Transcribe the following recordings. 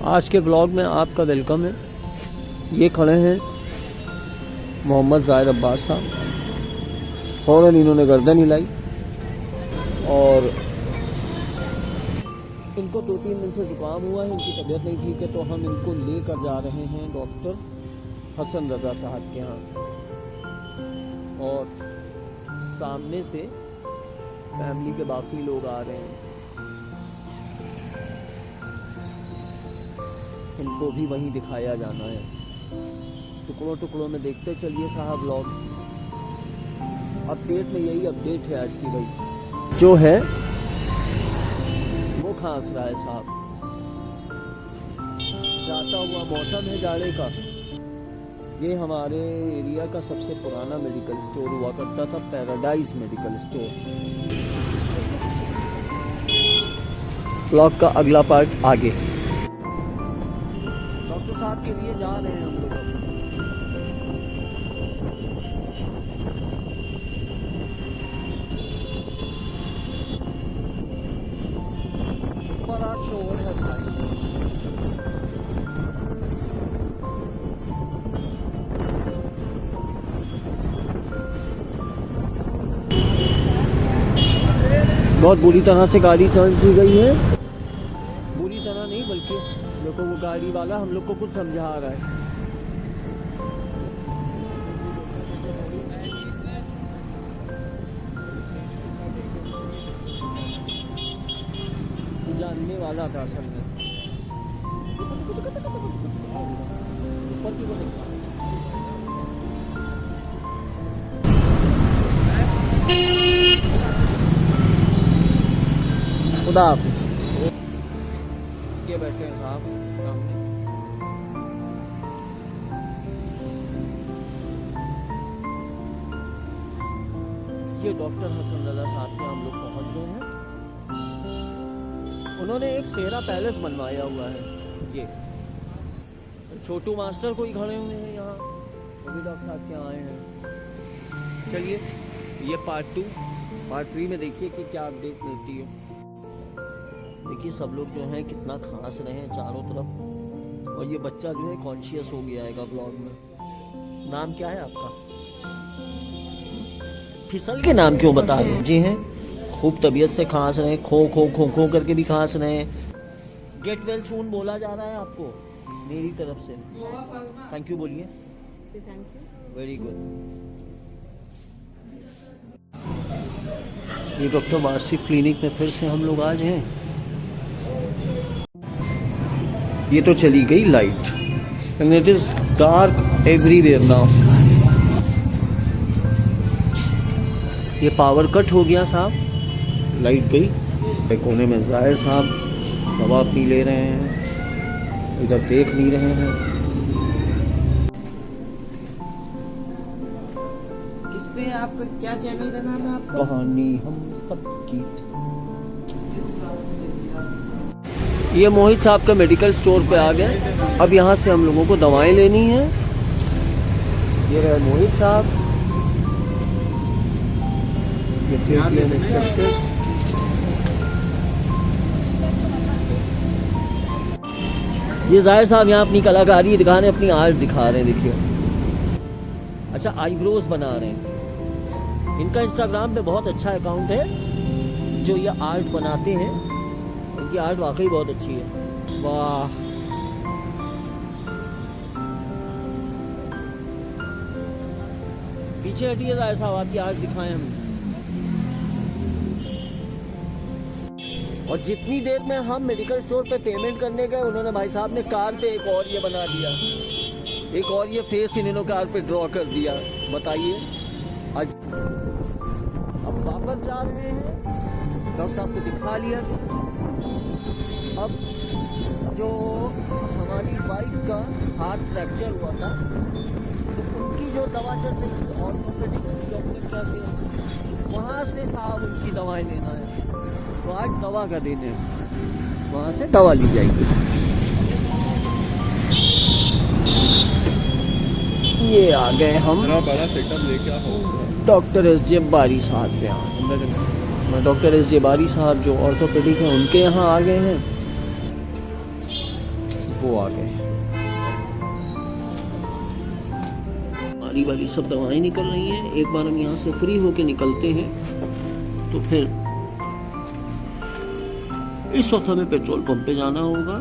आज के ब्लॉग में आपका वेलकम है। ये खड़े हैं मोहम्मद ज़ाहिर अब्बास साहब। फ़ौरन इन्होंने गर्दन हिलाई और इनको 2-3 दिन से ज़ुकाम हुआ है, इनकी तबीयत नहीं ठीक है, तो हम इनको लेकर जा रहे हैं डॉक्टर हसन रज़ा साहब के यहाँ। और सामने से फैमिली के बाकी लोग आ रहे हैं, इनको भी वहीं दिखाया जाना है। टुकड़ों टुकड़ों में देखते चलिए साहब ब्लॉग। अपडेट में यही अपडेट है आज की भाई। जो है वो खांस रहा है साहब। जाता हुआ मौसम है जाड़े का। ये हमारे एरिया का सबसे पुराना मेडिकल स्टोर हुआ करता था, पैराडाइज मेडिकल स्टोर। ब्लॉग का अगला पार्ट आगे। डॉक्टर साहब के लिए जा रहे हैं हम लोग। बड़ा शोर है भाई। बहुत बुरी तरह से गाड़ी टर्न की गई है। बुरी तरह नहीं, बल्कि लोगों को वो गाड़ी वाला हम लोग को कुछ समझा रहा है। जानने वाला था असल में। ऊपर की को देखा। खुदा के बैठे हैं साहब सामने। ये डॉक्टर हसन रज़ा साहब के हम लोग पहुंच गए हैं। उन्होंने एक शेरा पैलेस बनवाया हुआ है। ये छोटू मास्टर कोई खड़े हुए हैं यहाँ, वो भी डॉक्टर साहब के आए हैं। चलिए ये पार्ट 2 पार्ट 3 में देखिए कि क्या अपडेट मिलती है। देखिए सब लोग जो हैं कितना खांस रहे हैं चारों तरफ, और ये बच्चा जो है कॉन्शियस हो गया है ब्लॉग में। नाम क्या है आपका? फिसल के नाम क्यों बता रहे हैं? जी हैं, खूब तबीयत से खांस रहे हैं, खो खो खो खो करके भी खांस रहे हैं। गेट वेल सून बोला जा रहा है आपको मेरी तरफ से। थैंक यू बोलिए। Very good. ये डॉक्टर वासिफ क्लिनिक में फिर से हम लोग आज हैं। ये तो चली गई light and it is dark everywhere now. ये पावर कट हो गया साहब, लाइट गई। कोने में ज़ाहिर साहब दवा पी ले रहे हैं, इधर देख नहीं रहे हैं। किस पे आपका क्या चैनल का नाम है आपका? कहानी हम सब की। ये मोहित साहब का मेडिकल स्टोर पे आ गए। अब यहाँ से हम लोगों को दवाएं लेनी है। ये रहे मोहित साहब। ये ज़ाहिर साहब यहाँ अपनी कलाकारी दिखा रहे हैं, अपनी आर्ट दिखा रहे हैं। देखिए अच्छा आईब्रोज बना रहे हैं। इनका इंस्टाग्राम पे बहुत अच्छा अकाउंट है जो ये आर्ट बनाते हैं। इनकी आर्ट वाकई बहुत अच्छी है। वाह पीछे हटिए ज़ाहिर साहब, आपकी आर्ट दिखाएं हम। और जितनी देर में हम मेडिकल स्टोर पे पेमेंट करने गए, उन्होंने भाई साहब ने कार पे एक और ये बना दिया, एक और ये फेस इन्होंने कार पे ड्रॉ कर दिया। बताइए आज अब वापस जा रहे हैं। डॉक्टर साहब को दिखा लिया। अब जो हमारी वाइफ का हाथ फ्रैक्चर हुआ था, तो उनकी जो दवा चल रही थी ऑर्थोपेडिक डॉक्टर कैसे, वहाँ से साहब उनकी दवाएं लेना है। तो आज दवा का दिन है, वहाँ से दवा ली जाएगी। ये आ गए हम। बड़ा सेटअप लेके आओ। Doctor SJ. बारी साहब के यहाँ। Doctor SJ. बारी साहब जो ऑर्थोपेडिक हैं उनके यहाँ आ गए हैं। वो आ गए। हमारी वाली सब दवाएं निकल रही हैं। एक बार हम यहाँ से फ्री होके निकलते हैं तो फिर इस वक्त हमें पेट्रोल पंप पे जाना होगा।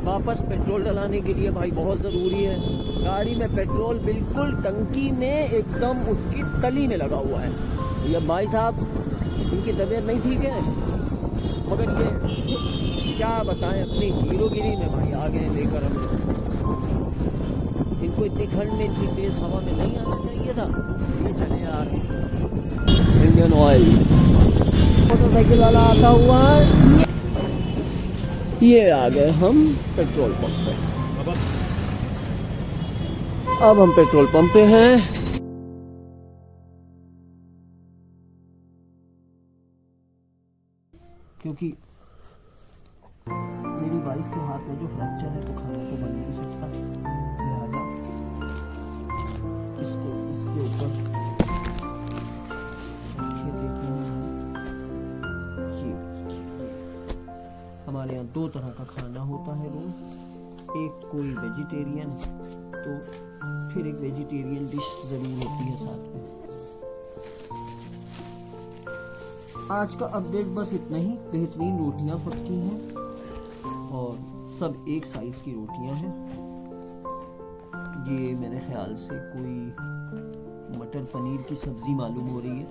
वापस पेट्रोल डलाने के लिए भाई बहुत ज़रूरी है। गाड़ी में पेट्रोल बिल्कुल टंकी में एकदम उसकी तली में लगा हुआ है। ये भाई साहब इनकी तबीयत नहीं ठीक है, मगर ये क्या बताएं अपनी हीरोगिरी में भाई आ गए लेकर हमें। इनको इतनी ठंड में इतनी तेज़ हवा में नहीं आना चाहिए था, ये चले आ रहे हैं। इंडियन ऑयल मोटरसाइकिल वाला आता हुआ है। ये आ गए हम पेट्रोल पंप पे। अब हम पेट्रोल पंप पे हैं। क्योंकि मेरी वाइफ के हाथ में जो फ्रैक्चर है तो खाना तो बन नहीं सकता, लिहाजा इसको इसके ऊपर ये देखना है। ये हमारे यहाँ 2 तरह का खाना होता है रोज। एक कोई वेजिटेरियन तो फिर एक वेजिटेरियन डिश जरूर होती है साथ में। आज का अपडेट बस इतना ही। बेहतरीन रोटियां पकती हैं और सब एक साइज की रोटियां हैं। ये मेरे ख्याल से कोई मटर पनीर की सब्जी मालूम हो रही है।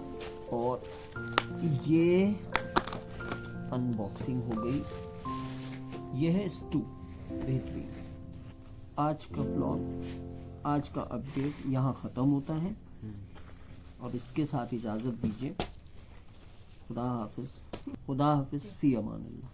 और ये अनबॉक्सिंग हो गई। ये है स्टू, बेहतरीन। आज का ब्लॉग, आज का अपडेट यहाँ ख़त्म होता है। अब इसके साथ इजाज़त दीजिए। खुदा हाफिज़, खुदा हाफिज़, फ़ी अमान अल्लाह।